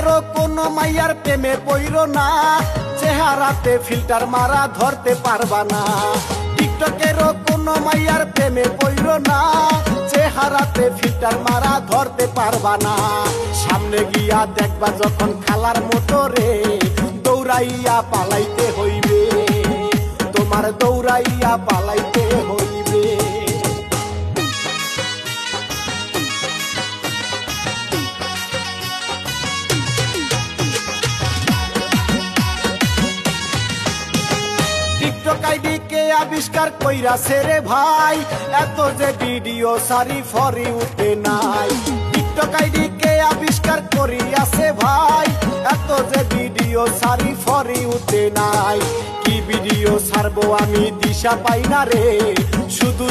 টিকটকেরও কোনো মাইয়ার প্রেমে পইরো না, চেহারাতে ফিল্টার মারা ধরতে পারবা না। টিকটকেরও কোনো মাইয়ার প্রেমে পইরো না, চেহারাতে ফিল্টার মারা ধরতে পারবা না। সামনে গিয়া দেখবা যখন খালার মোটরে, দৌড়াইয়া পালাইতে হইবে, তোমার দৌড়াইয়া পালাইতে হইবে। টিকটক আইডি কে আবিষ্কার কইরাছে রে ভাই, এত যে ভিডিও সারি ফরি উঠে নাই। টিকটক আইডি কে আবিষ্কার করিয়াছে ভাই, এত যে ভিডিও সারি ফরি উঠে নাই। কি ভিডিও ছাড়বো আমি দিশা পাই না রে, শুধু